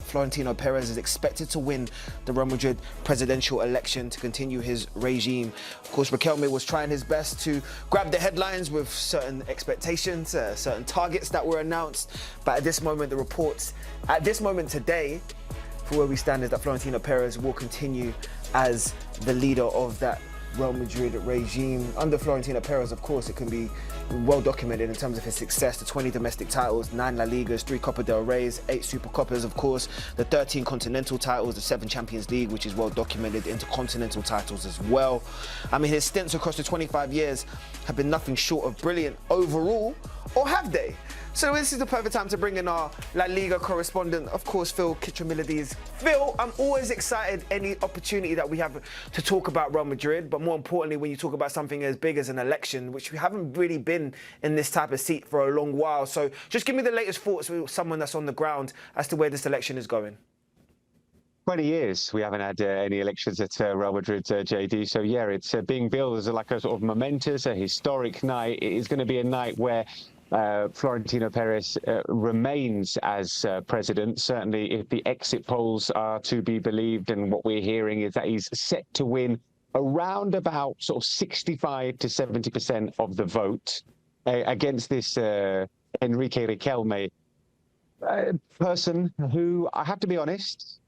Florentino Pérez is expected to win the Real Madrid presidential election to continue his regime. Of course, Riquelme was trying his best to grab the headlines with certain expectations, certain targets that were announced. But at this moment, the reports, at this moment today, for where we stand, is that Florentino Pérez will continue as the leader of that Real Madrid regime. Under Florentino Pérez, of course, it can be well documented in terms of his success: the 20 domestic titles, 9 La Ligas, 3 Copa del Reys, 8 Super Copas, of course, the 13 continental titles, the 7 Champions League, which is well documented, intercontinental titles as well. I mean, his stints across the 25 years have been nothing short of brilliant overall, or have they? So this is the perfect time to bring in our La Liga correspondent, of course, Phil Kitromilides. Phil, I'm always excited any opportunity that we have to talk about Real Madrid, but more importantly, when you talk about something as big as an election, which we haven't really been in this type of seat for a long while. So just give me the latest thoughts with someone that's on the ground as to where this election is going. 20 years we haven't had any elections at Real Madrid, Jaydee. So yeah, it's being billed as like a sort of momentous, a historic night. It is going to be a night where Florentino Pérez remains as president. Certainly, if the exit polls are to be believed, and what we're hearing is that he's set to win around about sort of 65 to 70% of the vote against this Enrique Riquelme person who, I have to be honest,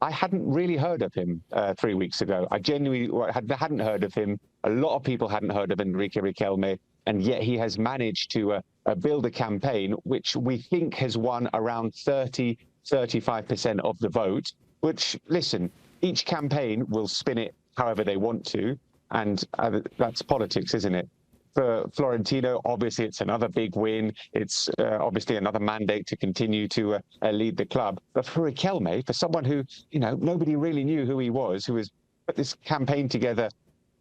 I hadn't really heard of him 3 weeks ago. I genuinely hadn't heard of him. A lot of people hadn't heard of Enrique Riquelme, and yet he has managed to build a campaign which we think has won around 35% of the vote, which, listen, each campaign will spin it however they want to, and that's politics, isn't it? For Florentino, obviously, it's another big win. It's obviously another mandate to continue to lead the club. But for Riquelme, for someone who, you know, nobody really knew who he was, who has put this campaign together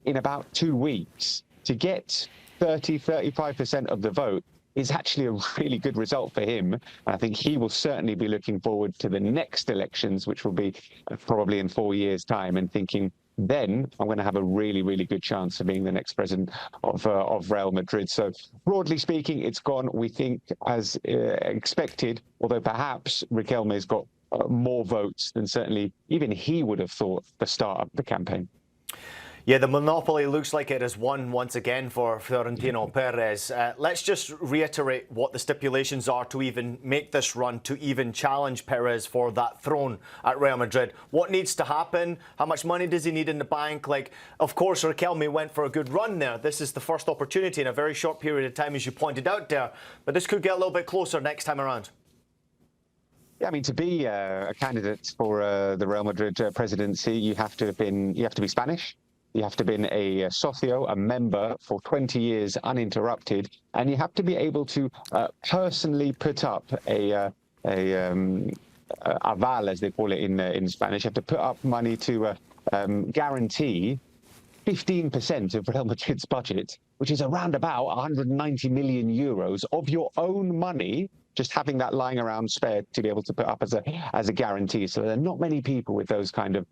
in about 2 weeks, to get 35% of the vote is actually a really good result for him. And I think he will certainly be looking forward to the next elections, which will be probably in 4 years' time, and thinking, then I'm going to have a really, really good chance of being the next president of Real Madrid. So broadly speaking, it's gone, we think, as expected, although perhaps Riquelme has got more votes than certainly even he would have thought at the start of the campaign. Yeah, the monopoly looks like it has won once again for Florentino Pérez. Let's just reiterate what the stipulations are to even make this run, to even challenge Pérez for that throne at Real Madrid. What needs to happen? How much money does he need in the bank? Like, of course, Riquelme went for a good run there. This is the first opportunity in a very short period of time, as you pointed out there. But this could get a little bit closer next time around. Yeah, I mean, to be a candidate for the Real Madrid presidency, you have to be Spanish. You have to have been a socio, a member for 20 years uninterrupted, and you have to be able to personally put up a aval, as they call it in Spanish. You have to put up money to guarantee 15% of Real Madrid's budget, which is around about 190 million euros of your own money, just having that lying around spare to be able to put up as a guarantee. So there are not many people with those kind of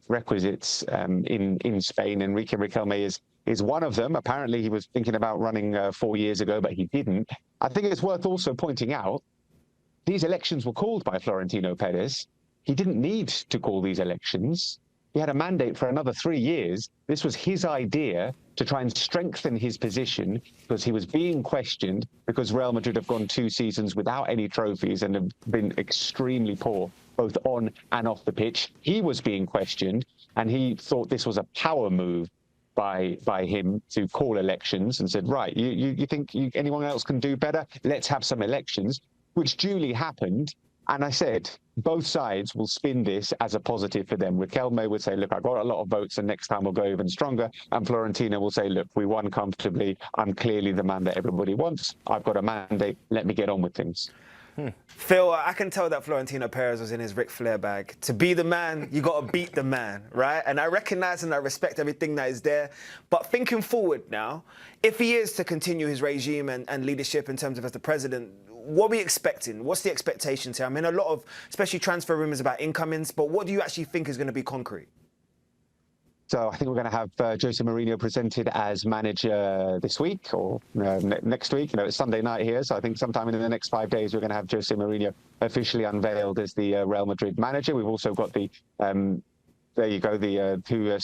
requisites in Spain. Enrique Riquelme is one of them. Apparently, he was thinking about running 4 years ago, but he didn't. I think it's worth also pointing out these elections were called by Florentino Pérez. He didn't need to call these elections. He had a mandate for another 3 years. This was his idea to try and strengthen his position, because he was being questioned, because Real Madrid have gone 2 seasons without any trophies and have been extremely poor, both on and off the pitch. He was being questioned, and he thought this was a power move by him to call elections, and said, right, you think anyone else can do better? Let's have some elections, which duly happened. And I said, both sides will spin this as a positive for them. Riquelme would say, look, I got a lot of votes, and next time we'll go even stronger. And Florentino will say, look, we won comfortably. I'm clearly the man that everybody wants. I've got a mandate. Let me get on with things. Phil, I can tell that Florentino Pérez was in his Ric Flair bag. To be the man, you got to beat the man, right? And I recognize and I respect everything that is there. But thinking forward now, if he is to continue his regime and leadership in terms of as the president, what are we expecting? What's the expectations here? I mean, a lot of, especially transfer rumours about incomings, but what do you actually think is going to be concrete? So I think we're going to have Jose Mourinho presented as manager this week or next week. It's Sunday night here, so I think sometime in the next 5 days we're going to have Jose Mourinho officially unveiled as the Real Madrid manager. We've also got the there you go, the two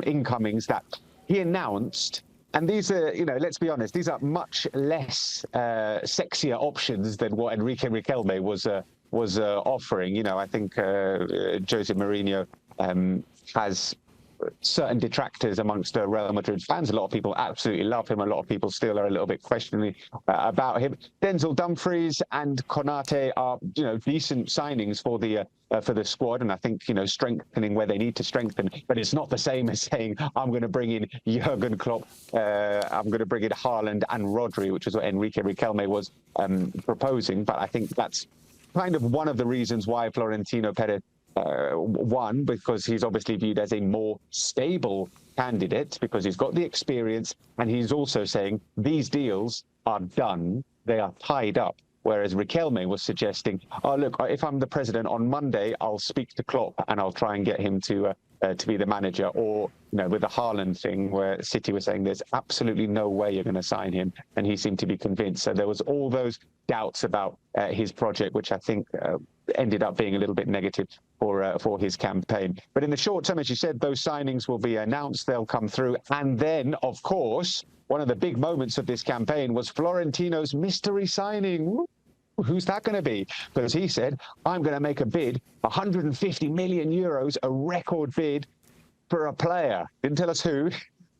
incomings that he announced. And these are, let's be honest, these are much less sexier options than what Enrique Riquelme was offering. I think Jose Mourinho has certain detractors amongst Real Madrid fans. A lot of people absolutely love him. A lot of people still are a little bit questioning about him. Denzel Dumfries and Konate are, decent signings for the squad, and I think strengthening where they need to strengthen. But it's not the same as saying I'm going to bring in Jurgen Klopp, I'm going to bring in Haaland and Rodri, which is what Enrique Riquelme was proposing. But I think that's kind of one of the reasons why Florentino Pérez won, because he's obviously viewed as a more stable candidate because he's got the experience, and he's also saying these deals are done, they are tied up. Whereas Riquelme was suggesting, oh, look, if I'm the president on Monday, I'll speak to Klopp and I'll try and get him to be the manager. Or, with the Haaland thing where City was saying there's absolutely no way you're going to sign him. And he seemed to be convinced. So there was all those doubts about his project, which I think ended up being a little bit negative for his campaign. But in the short term, as you said, those signings will be announced. They'll come through. And then, of course, one of the big moments of this campaign was Florentino's mystery signing. Who's that going to be? Because he said, I'm going to make a bid, 150 million euros, a record bid for a player. Didn't tell us who,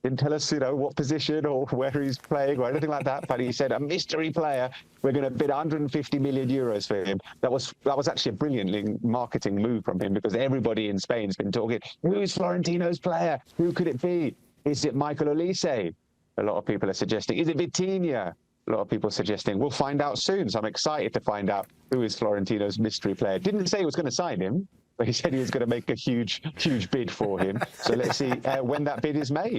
didn't tell us, what position or where he's playing or anything like that. But he said, a mystery player, we're going to bid 150 million euros for him. That was actually a brilliant marketing move from him, because everybody in Spain's been talking, who is Florentino's player? Who could it be? Is it Michael Olise? A lot of people are suggesting, is it Vitinha? A lot of people suggesting we'll find out soon. So I'm excited to find out who is Florentino's mystery player. Didn't say he was going to sign him, but he said he was going to make a huge bid for him. So let's see when that bid is made.